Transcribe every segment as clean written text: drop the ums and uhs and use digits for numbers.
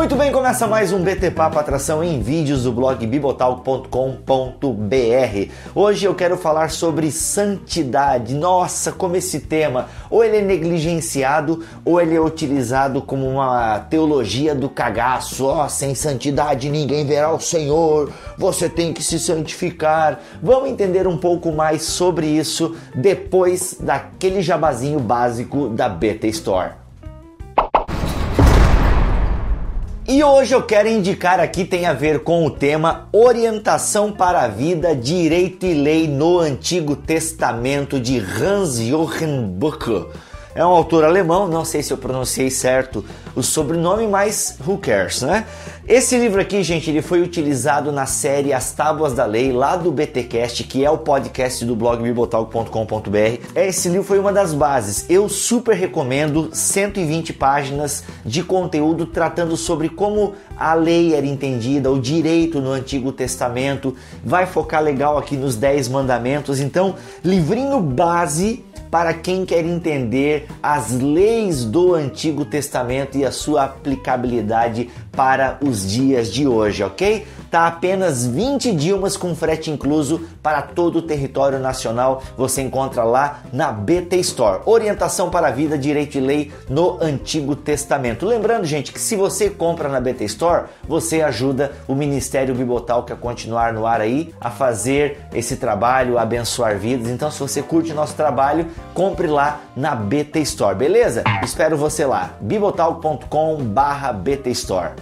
Muito bem, começa mais um BT Papo, atração em vídeos do blog bibotalk.com.br. Hoje eu quero falar sobre santidade. Nossa, como esse tema, ou ele é negligenciado, ou ele é utilizado como uma teologia do cagaço. Sem santidade ninguém verá o Senhor, você tem que se santificar. Vamos entender um pouco mais sobre isso depois daquele jabazinho básico da BT Store. E hoje eu quero indicar aqui, tem a ver com o tema Orientação para a Vida, Direito e Lei no Antigo Testamento, de Hans-Joachim Buchler. É um autor alemão, não sei se eu pronunciei certo o sobrenome, mas who cares, né? Esse livro aqui, gente, ele foi utilizado na série As Tábuas da Lei, lá do BTcast, que é o podcast do blog bibotalk.com.br. Esse livro foi uma das bases. Eu super recomendo, 120 páginas de conteúdo tratando sobre como a lei era entendida, o direito no Antigo Testamento. Vai focar legal aqui nos 10 mandamentos. Então, livrinho base para quem quer entender as leis do Antigo Testamento e a sua aplicabilidade para os dias de hoje, ok? Tá apenas 20 idiomas com frete incluso para todo o território nacional. Você encontra lá na BT Store. Orientação para a Vida, Direito e Lei no Antigo Testamento. Lembrando, gente, que se você compra na BT Store, você ajuda o Ministério Bibotalk a continuar no ar aí, a fazer esse trabalho, a abençoar vidas. Então, se você curte o nosso trabalho, compre lá na BT Store, beleza? Espero você lá, bibotalk.com/BT Store.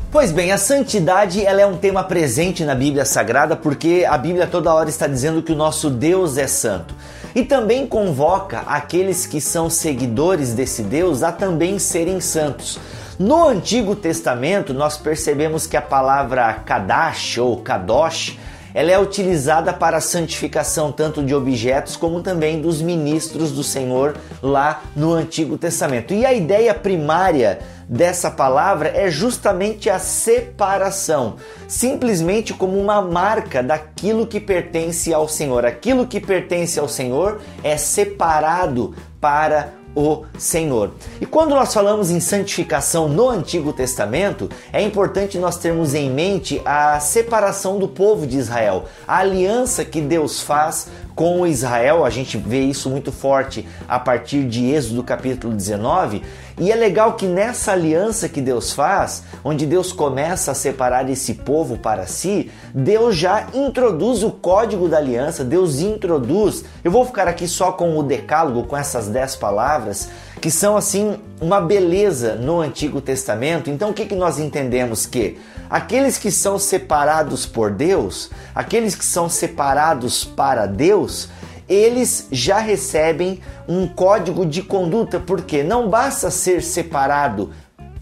Pois bem, a santidade ela é um tema presente na Bíblia Sagrada, porque a Bíblia toda hora está dizendo que o nosso Deus é santo. E também convoca aqueles que são seguidores desse Deus a também serem santos. No Antigo Testamento, nós percebemos que a palavra Kadash ou Kadosh, ela é utilizada para a santificação tanto de objetos como também dos ministros do Senhor lá no Antigo Testamento. E a ideia primária dessa palavra é justamente a separação, simplesmente como uma marca daquilo que pertence ao Senhor. Aquilo que pertence ao Senhor é separado para o Senhor. E quando nós falamos em santificação no Antigo Testamento, é importante nós termos em mente a separação do povo de Israel, a aliança que Deus faz com Israel. A gente vê isso muito forte a partir de Êxodo capítulo 19, e é legal que nessa aliança que Deus faz, onde Deus começa a separar esse povo para si, Deus já introduz o código da aliança, Deus introduz, eu vou ficar aqui só com o decálogo, com essas 10 palavras, que são assim uma beleza no Antigo Testamento. Então o que nós entendemos? Que aqueles que são separados por Deus, aqueles que são separados para Deus, eles já recebem um código de conduta, porque não basta ser separado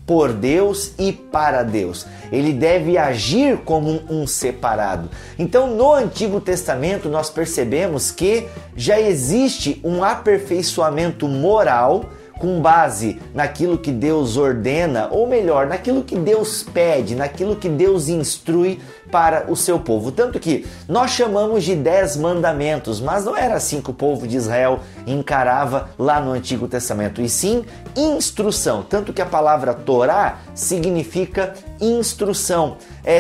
por Deus e para Deus, ele deve agir como um separado. Então, no Antigo Testamento, nós percebemos que já existe um aperfeiçoamento moral com base naquilo que Deus ordena, ou melhor, naquilo que Deus pede, naquilo que Deus instrui para o seu povo. Tanto que nós chamamos de 10 mandamentos, mas não era assim que o povo de Israel encarava lá no Antigo Testamento, e sim instrução. Tanto que a palavra Torá significa instrução.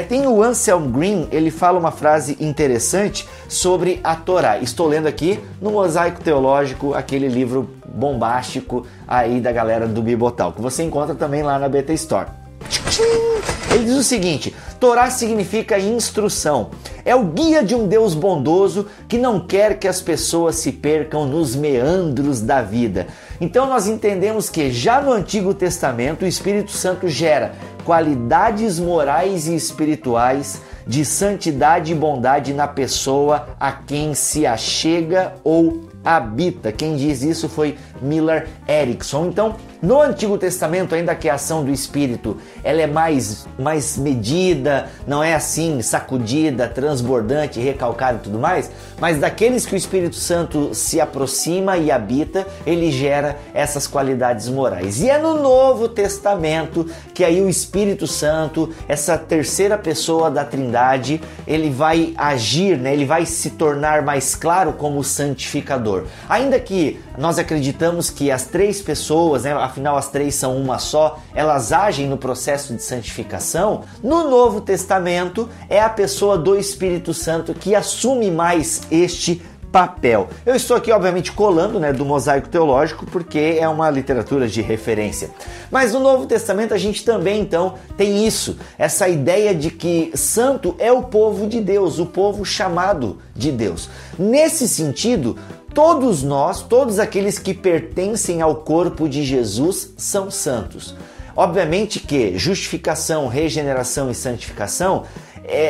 Tem o Anselm Green, ele fala uma frase interessante sobre a Torá. Estou lendo aqui no Mosaico Teológico, aquele livro bombástico aí da galera do Bibotalk, que você encontra também lá na BT Store. Ele diz o seguinte: Torá significa instrução. É o guia de um Deus bondoso que não quer que as pessoas se percam nos meandros da vida. Então nós entendemos que já no Antigo Testamento o Espírito Santo gera qualidades morais e espirituais de santidade e bondade na pessoa a quem se achega ou habita. Quem diz isso foi Miller Erickson. Então, no Antigo Testamento, ainda que a ação do Espírito ela é mais medida, não é assim sacudida, transbordante, recalcada e tudo mais, mas daqueles que o Espírito Santo se aproxima e habita, ele gera essas qualidades morais. E é no Novo Testamento que aí o Espírito Santo, essa terceira pessoa da Trindade, ele vai agir, ele vai se tornar mais claro como santificador. Ainda que nós acreditamos acreditamos que as três pessoas, né, afinal as três são uma só, elas agem no processo de santificação, no Novo Testamento é a pessoa do Espírito Santo que assume mais este papel. Eu estou aqui, obviamente, colando, né, do Mosaico Teológico, porque é uma literatura de referência. Mas no Novo Testamento a gente também, então, tem isso, essa ideia de que santo é o povo de Deus, o povo chamado de Deus. Nesse sentido, todos nós, todos aqueles que pertencem ao corpo de Jesus são santos. Obviamente que justificação, regeneração e santificação,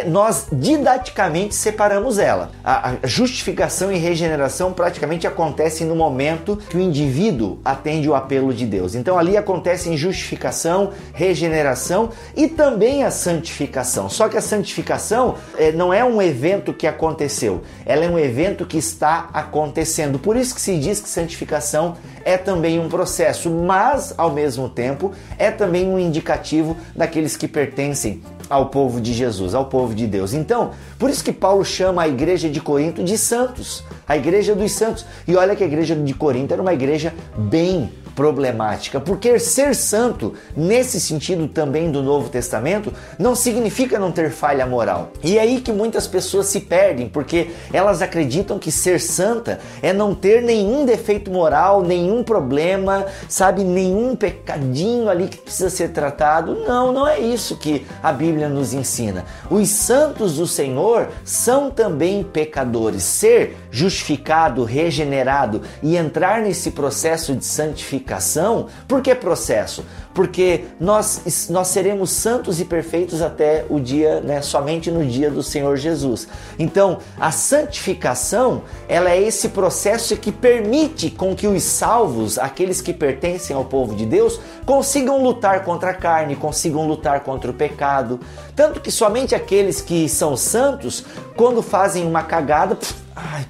nós didaticamente separamos ela. A justificação e regeneração praticamente acontecem no momento que o indivíduo atende o apelo de Deus. Então ali acontecem justificação, regeneração e também a santificação. Só que a santificação não é um evento que aconteceu, ela é um evento que está acontecendo. Por isso que se diz que santificação é também um processo, mas ao mesmo tempo é também um indicativo daqueles que pertencem ao povo de Jesus, ao povo de Deus. Então, por isso que Paulo chama a igreja de Corinto de santos, a igreja dos santos. E olha que a igreja de Corinto era uma igreja bem problemática, porque ser santo, nesse sentido também do Novo Testamento, não significa não ter falha moral. E é aí que muitas pessoas se perdem, porque elas acreditam que ser santa é não ter nenhum defeito moral, nenhum problema, sabe, nenhum pecadinho ali que precisa ser tratado. Não, não é isso que a Bíblia nos ensina. Os santos do Senhor são também pecadores. Ser justificado, regenerado e entrar nesse processo de santificação. Por que processo? Porque nós seremos santos e perfeitos até o dia, né, somente no dia do Senhor Jesus. Então, a santificação, ela é esse processo que permite com que os salvos, aqueles que pertencem ao povo de Deus, consigam lutar contra a carne, consigam lutar contra o pecado. Tanto que somente aqueles que são santos, quando fazem uma cagada,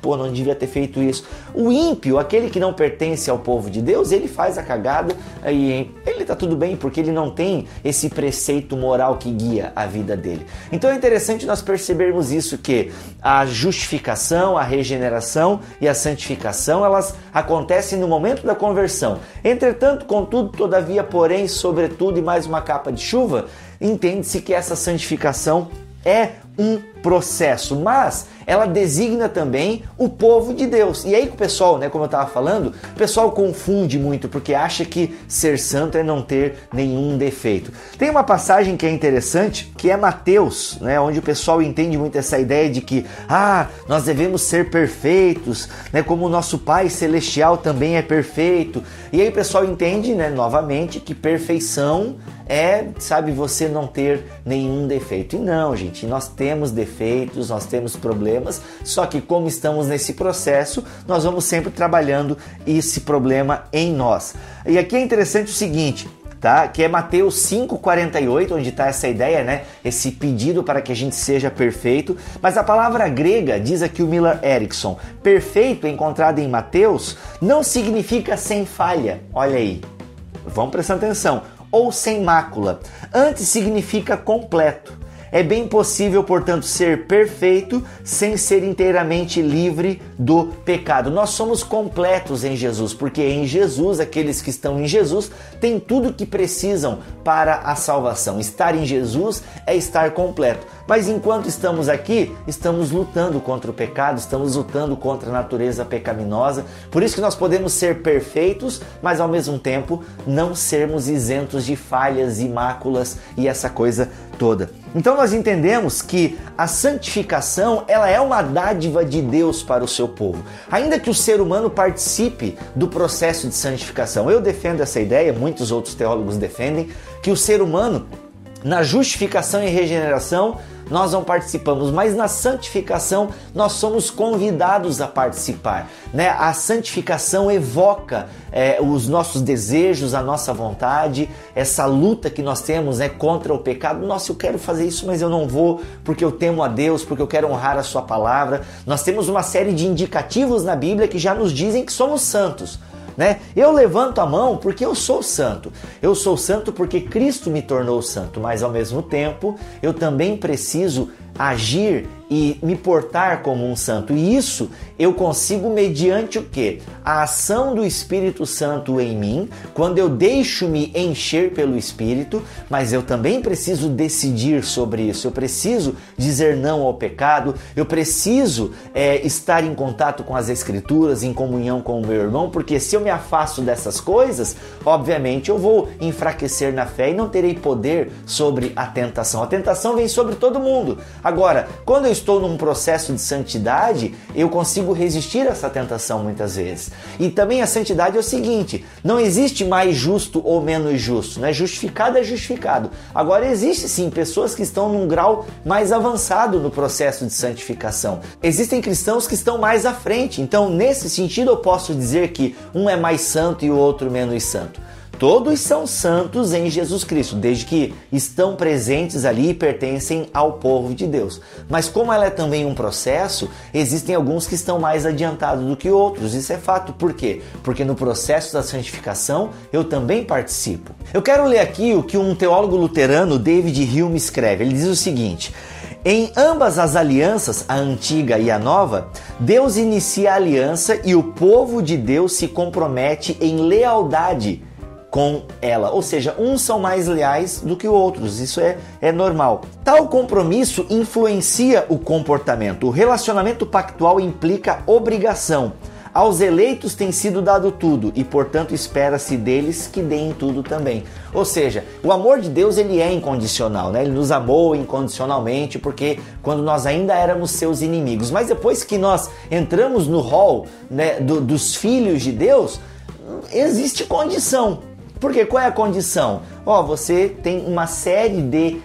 não devia ter feito isso. O ímpio, aquele que não pertence ao povo de Deus, ele faz a cagada e ele está tudo bem, porque ele não tem esse preceito moral que guia a vida dele. Então é interessante nós percebermos isso, que a justificação, a regeneração e a santificação, elas acontecem no momento da conversão. Entretanto, contudo, todavia, porém, sobretudo e mais uma capa de chuva, entende-se que essa santificação é um processo, mas ela designa também o povo de Deus. E aí que o pessoal, né, como eu estava falando, o pessoal confunde muito, porque acha que ser santo é não ter nenhum defeito. Tem uma passagem que é interessante, que é Mateus, né, onde o pessoal entende muito essa ideia de que nós devemos ser perfeitos, né, como o nosso Pai Celestial também é perfeito. E aí o pessoal entende, né, novamente, que perfeição é, sabe, você não ter nenhum defeito. E não, gente, nós temos defeitos, nós temos problemas, só que como estamos nesse processo, nós vamos sempre trabalhando esse problema em nós. E aqui é interessante o seguinte, tá? Que é Mateus 5,48, onde está essa ideia, né? Esse pedido para que a gente seja perfeito. Mas a palavra grega, diz aqui o Miller Erickson, perfeito, encontrado em Mateus, não significa sem falha. Olha aí, vamos prestar atenção. Ou sem mácula. Antes significa completo. É bem possível, portanto, ser perfeito sem ser inteiramente livre do pecado. Nós somos completos em Jesus, porque em Jesus, aqueles que estão em Jesus, têm tudo o que precisam para a salvação. Estar em Jesus é estar completo. Mas enquanto estamos aqui, estamos lutando contra o pecado, estamos lutando contra a natureza pecaminosa. Por isso que nós podemos ser perfeitos, mas ao mesmo tempo não sermos isentos de falhas e máculas e essa coisa toda. Então nós entendemos que a santificação, ela é uma dádiva de Deus para o seu povo. Ainda que o ser humano participe do processo de santificação. Eu defendo essa ideia, muitos outros teólogos defendem, que o ser humano, na justificação e regeneração, nós não participamos, mas na santificação nós somos convidados a participar, né? A santificação evoca os nossos desejos, a nossa vontade, essa luta que nós temos, né, contra o pecado. Nossa, eu quero fazer isso, mas eu não vou, porque eu temo a Deus, porque eu quero honrar a sua palavra. Nós temos uma série de indicativos na Bíblia que já nos dizem que somos santos, né? Eu levanto a mão porque eu sou santo. Eu sou santo porque Cristo me tornou santo, mas ao mesmo tempo eu também preciso agir e me portar como um santo. E isso eu consigo mediante o quê? A ação do Espírito Santo em mim, quando eu deixo-me encher pelo Espírito, mas eu também preciso decidir sobre isso. Eu preciso dizer não ao pecado, eu preciso estar em contato com as Escrituras, em comunhão com o meu irmão, porque se eu me afasto dessas coisas, obviamente eu vou enfraquecer na fé e não terei poder sobre a tentação. A tentação vem sobre todo mundo. Agora, quando eu estou num processo de santidade, eu consigo resistir a essa tentação muitas vezes. E também a santidade é o seguinte, não existe mais justo ou menos justo, né? Justificado é justificado. Agora existe sim pessoas que estão num grau mais avançado no processo de santificação. Existem cristãos que estão mais à frente, então nesse sentido eu posso dizer que um é mais santo e o outro menos santo. Todos são santos em Jesus Cristo, desde que estão presentes ali e pertencem ao povo de Deus. Mas como ela é também um processo, existem alguns que estão mais adiantados do que outros. Isso é fato. Por quê? Porque no processo da santificação eu também participo. Eu quero ler aqui o que um teólogo luterano, David Hume, escreve. Ele diz o seguinte: em ambas as alianças, a antiga e a nova, Deus inicia a aliança e o povo de Deus se compromete em lealdade com ela, ou seja, uns são mais leais do que outros, isso é normal. Tal compromisso influencia o comportamento. O relacionamento pactual implica obrigação. Aos eleitos tem sido dado tudo e, portanto, espera-se deles que deem tudo também. Ou seja, o amor de Deus ele é incondicional, né? Ele nos amou incondicionalmente porque quando nós ainda éramos seus inimigos. Mas depois que nós entramos no rol, né, dos filhos de Deus, existe condição. Porque qual é a condição? Você tem uma série de,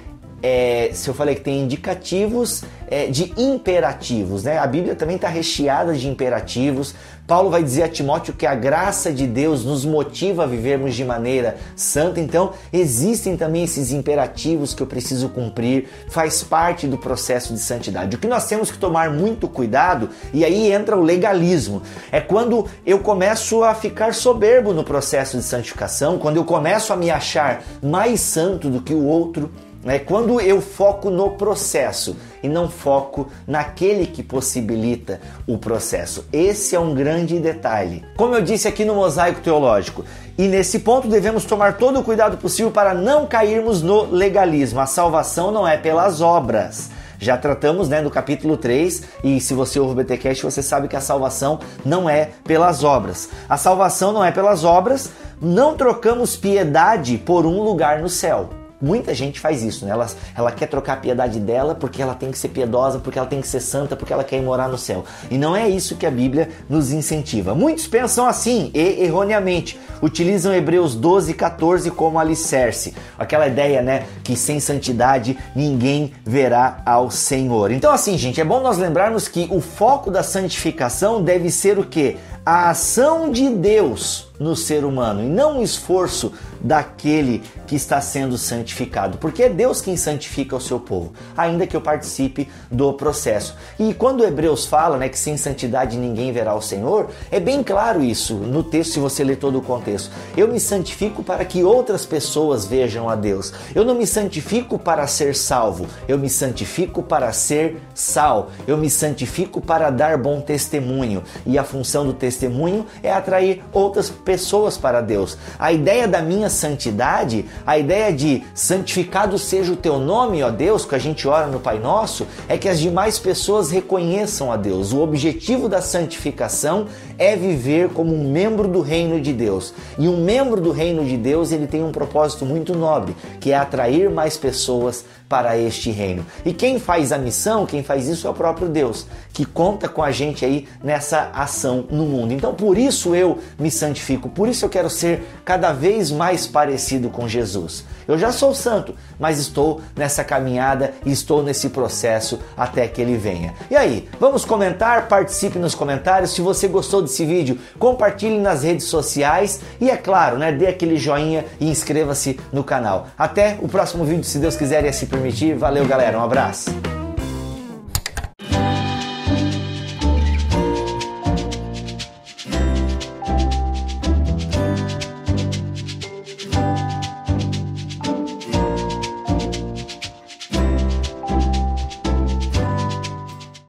se eu falei que tem indicativos, de imperativos, né? A Bíblia também está recheada de imperativos. Paulo vai dizer a Timóteo que a graça de Deus nos motiva a vivermos de maneira santa. Então, existem também esses imperativos que eu preciso cumprir, faz parte do processo de santidade. O que nós temos que tomar muito cuidado, e aí entra o legalismo, é quando eu começo a ficar soberbo no processo de santificação, quando eu começo a me achar mais santo do que o outro, quando eu foco no processo e não foco naquele que possibilita o processo. Esse é um grande detalhe. Como eu disse aqui no Mosaico Teológico, e nesse ponto devemos tomar todo o cuidado possível para não cairmos no legalismo. A salvação não é pelas obras. Já tratamos no capítulo 3, e se você ouve o BTcast, você sabe que a salvação não é pelas obras. A salvação não é pelas obras, não trocamos piedade por um lugar no céu. Muita gente faz isso, né? Ela quer trocar a piedade dela porque ela tem que ser piedosa, porque ela tem que ser santa, porque ela quer ir morar no céu. E não é isso que a Bíblia nos incentiva. Muitos pensam assim e erroneamente utilizam Hebreus 12:14 como alicerce. Aquela ideia, que sem santidade ninguém verá ao Senhor. Então assim, gente, é bom nós lembrarmos que o foco da santificação deve ser o quê? A ação de Deus no ser humano e não o esforço daquele que está sendo santificado, porque é Deus quem santifica o seu povo, ainda que eu participe do processo. E quando Hebreus fala que sem santidade ninguém verá o Senhor, é bem claro isso no texto, se você ler todo o contexto. Eu me santifico para que outras pessoas vejam a Deus. Eu não me santifico para ser salvo, eu me santifico para ser sal, eu me santifico para dar bom testemunho, e a função do testemunho é atrair outras pessoas para Deus. A ideia da minha santidade, a ideia de santificado seja o teu nome, ó Deus, que a gente ora no Pai Nosso, é que as demais pessoas reconheçam a Deus. O objetivo da santificação é viver como um membro do reino de Deus. E um membro do reino de Deus, ele tem um propósito muito nobre, que é atrair mais pessoas para este reino. E quem faz a missão, quem faz isso é o próprio Deus, que conta com a gente aí nessa ação no mundo. Então por isso eu me santifico, por isso eu quero ser cada vez mais parecido com Jesus. Eu já sou santo, mas estou nessa caminhada e estou nesse processo até que ele venha. E aí, vamos comentar? Participe nos comentários. Se você gostou desse vídeo, compartilhe nas redes sociais e é claro, dê aquele joinha e inscreva-se no canal. Até o próximo vídeo, se Deus quiser e assim permitir. Valeu, galera. Um abraço.